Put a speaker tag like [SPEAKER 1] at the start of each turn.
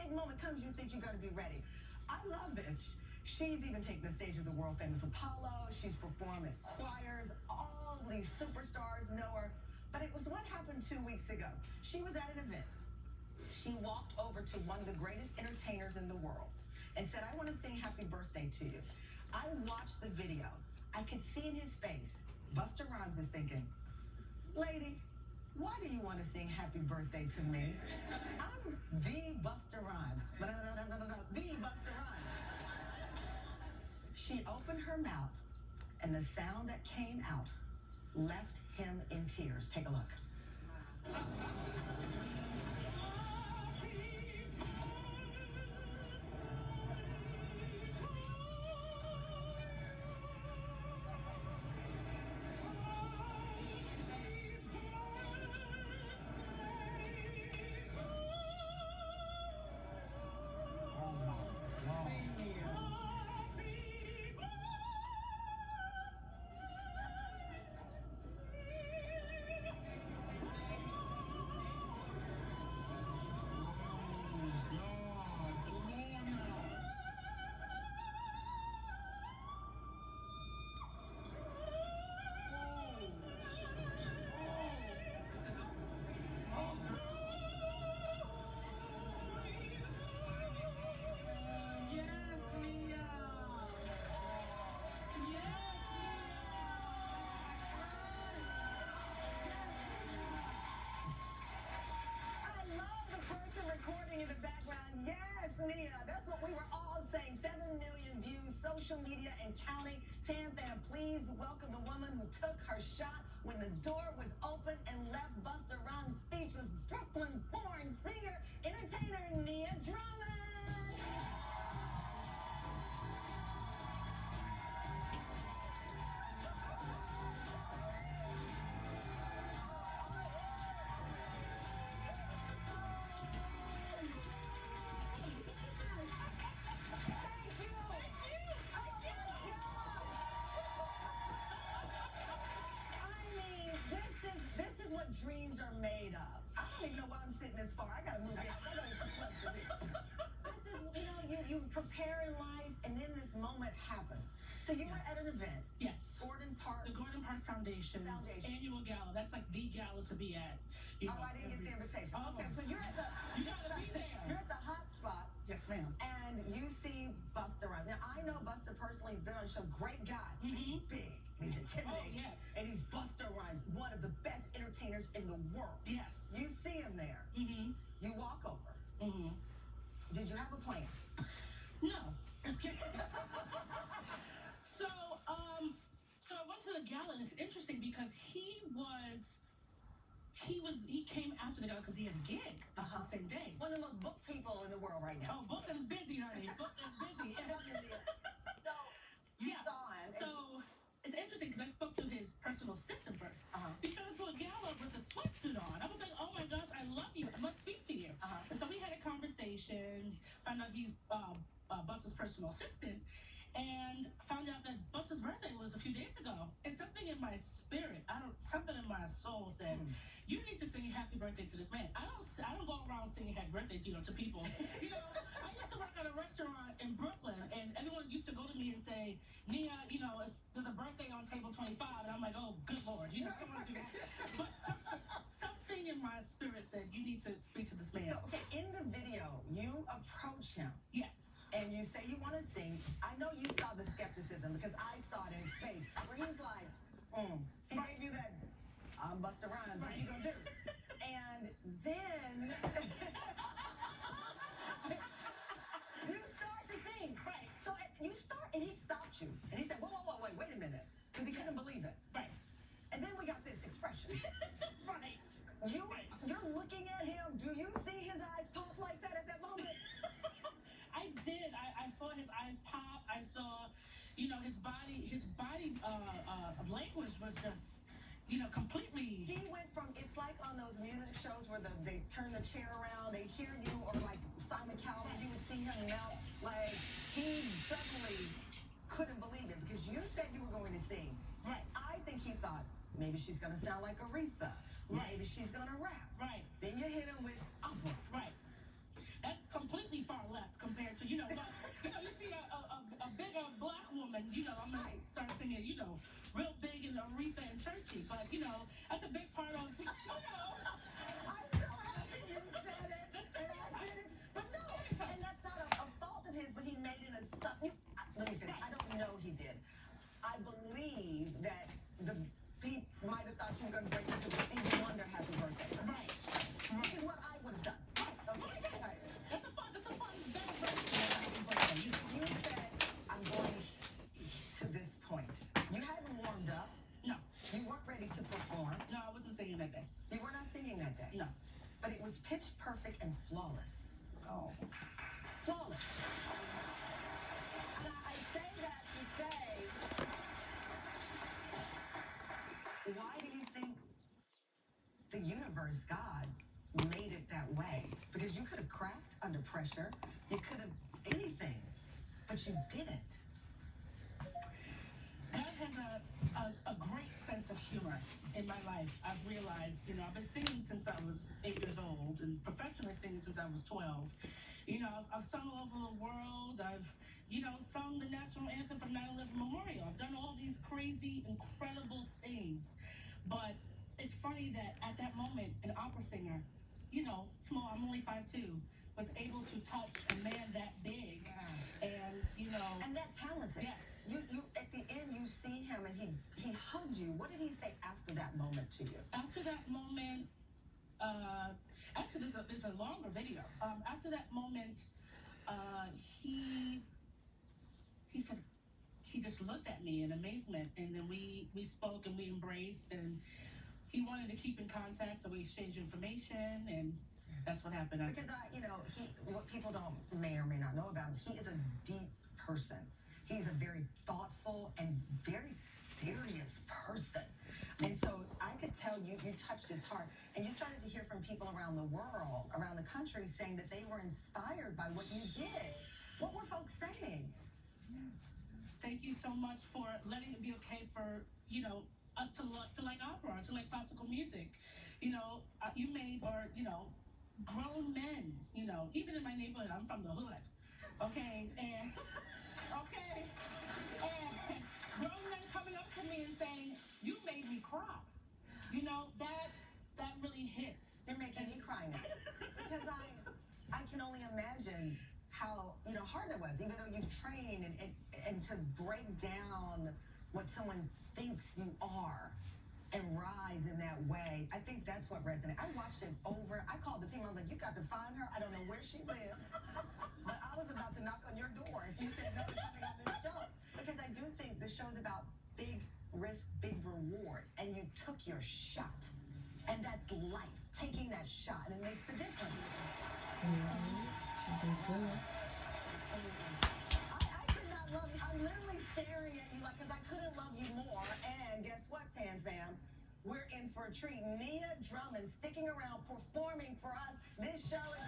[SPEAKER 1] big moment comes, you think you're going to be ready. I love this. She's even taken the stage of the world famous Apollo. She's performed at choirs. All these superstars know her. But it was what happened 2 weeks ago. She was at an event. She walked over to one of the greatest entertainers in the world and said, I want to sing happy birthday to you. I watched the video. I could see in his face, Busta Rhymes is thinking, lady, why do you want to sing happy birthday to me? I'm the Busta Rhymes. No, the Busta Rhymes. She opened her mouth, and the sound that came out left him in tears. Take a look. In the background, yes, Nia, that's what we were all saying. 7 million views, social media and counting. Tam fam, please welcome the woman who took her shot when the door was open and left Busta Rhymes speechless. Brooklyn-born singer, entertainer, Nia Drummond. Dreams are made of. I don't even know why I'm sitting this far. I gotta move in. This is, you prepare in life, and then this moment happens. So you were at an event.
[SPEAKER 2] Yes.
[SPEAKER 1] Gordon Parks.
[SPEAKER 2] The Gordon Parks Foundation's annual gala. That's like the gala to be at.
[SPEAKER 1] I didn't get the invitation.
[SPEAKER 2] Oh.
[SPEAKER 1] Okay, so you're at the.
[SPEAKER 2] You gotta be there.
[SPEAKER 1] You're at the hot spot.
[SPEAKER 2] Yes, ma'am.
[SPEAKER 1] And you see Busta Rhymes. Now I know Busta personally. He's been on the show. Great guy.
[SPEAKER 2] Mm-hmm.
[SPEAKER 1] He's big. He's intimidating.
[SPEAKER 2] Oh, yes.
[SPEAKER 1] And he's Busta Rhymes, one of the best entertainers in the world.
[SPEAKER 2] Yes.
[SPEAKER 1] You see him there.
[SPEAKER 2] Mm-hmm.
[SPEAKER 1] You walk over.
[SPEAKER 2] Mm-hmm.
[SPEAKER 1] Did you have a plan?
[SPEAKER 2] No. So I went to the gala, and it's interesting because he came after the gala because he had a gig the same day.
[SPEAKER 1] One of the most booked people in the world right now.
[SPEAKER 2] Oh, booked and busy, honey. Booked and busy.
[SPEAKER 1] So you saw him.
[SPEAKER 2] So it's interesting because I spoke to his personal assistant first. He showed up to a gala with a sweatsuit on. I was like, oh my gosh, I love you. I must speak to you. And so we had a conversation, found out he's Busta's personal assistant, and found out that Busta's birthday was a few days ago. And something in my spirit, something in my soul said, you need to sing happy birthday to this man. I don't go around singing happy birthday to people. I used to work at a restaurant in Brooklyn, and everyone used to go to me and say, Nia, there's a birthday on table 25, and I'm like, oh, good Lord, I don't want to do that. But something in my spirit said, you need to speak to this man.
[SPEAKER 1] So, okay, in the video, you approach him.
[SPEAKER 2] Yes.
[SPEAKER 1] And you say you want to sing. I know you saw the skepticism because I saw it in his face where he's like, he gave you that, I'm Busta Rhymes, what you gonna do? And then you start to sing.
[SPEAKER 2] Right.
[SPEAKER 1] So you start, and he stopped you. And he said, whoa, wait a minute. Because he couldn't believe it.
[SPEAKER 2] Right.
[SPEAKER 1] And then we got this expression.
[SPEAKER 2] Right.
[SPEAKER 1] You're looking at him. Do you see his eyes pop like that at that moment?
[SPEAKER 2] I did. I saw his eyes pop. I saw, his body language was just, completely.
[SPEAKER 1] He went from, it's like on those music shows where they turn the chair around, they hear you, or like Simon Cowell, you would see him melt. Like, he suddenly couldn't believe it because you said you were going to sing.
[SPEAKER 2] Right.
[SPEAKER 1] I think he thought, maybe she's going to sound like Aretha.
[SPEAKER 2] Right.
[SPEAKER 1] Maybe she's going to rap.
[SPEAKER 2] Right.
[SPEAKER 1] Then you hit him with opera.
[SPEAKER 2] Right. That's completely
[SPEAKER 1] under pressure. You could have anything, but you didn't.
[SPEAKER 2] God has a great sense of humor in my life. I've realized, I've been singing since I was 8 years old and professionally singing since I was 12. I've sung all over the world. I've, sung the national anthem from 9/11 Memorial. I've done all these crazy, incredible things. But it's funny that at that moment, an opera singer, small, I'm only 5'2", was able to touch a man that big.
[SPEAKER 1] Yeah.
[SPEAKER 2] And,
[SPEAKER 1] And that talented.
[SPEAKER 2] Yes.
[SPEAKER 1] You at the end, you see him and he hugged you. What did he say after that moment to you?
[SPEAKER 2] After that moment, actually, there's a longer video. After that moment, he said, he just looked at me in amazement, and then we spoke and we embraced, and he wanted to keep in contact, so we exchanged information, and that's what happened.
[SPEAKER 1] Because what people may or may not know about him, he is a deep person. He's a very thoughtful and very serious person. And so I could tell you touched his heart, and you started to hear from people around the world, around the country, saying that they were inspired by what you did. What were folks saying?
[SPEAKER 2] Thank you so much for letting it be okay for, us to like opera, to like classical music. You made, grown men, even in my neighborhood, I'm from the hood, okay? And grown men coming up to me and saying, you made me cry. That really hits.
[SPEAKER 1] You're making me cry now. Because I can only imagine how, hard that was, even though you've trained and to break down what someone thinks you are and rise in that way. I think that's what resonated. I watched it over. I called the team. I was like, you got to find her. I don't know where she lives, but I was about to knock on your door if you said no to coming on this show. Because I do think the show's about big risk, big rewards, and you took your shot. And that's life, taking that shot, and it makes the difference. I could not love you. I'm literally staring at you because I couldn't love you more. And guess what, Tan Fam? We're in for a treat. Nia Drummond sticking around, performing for us. This show is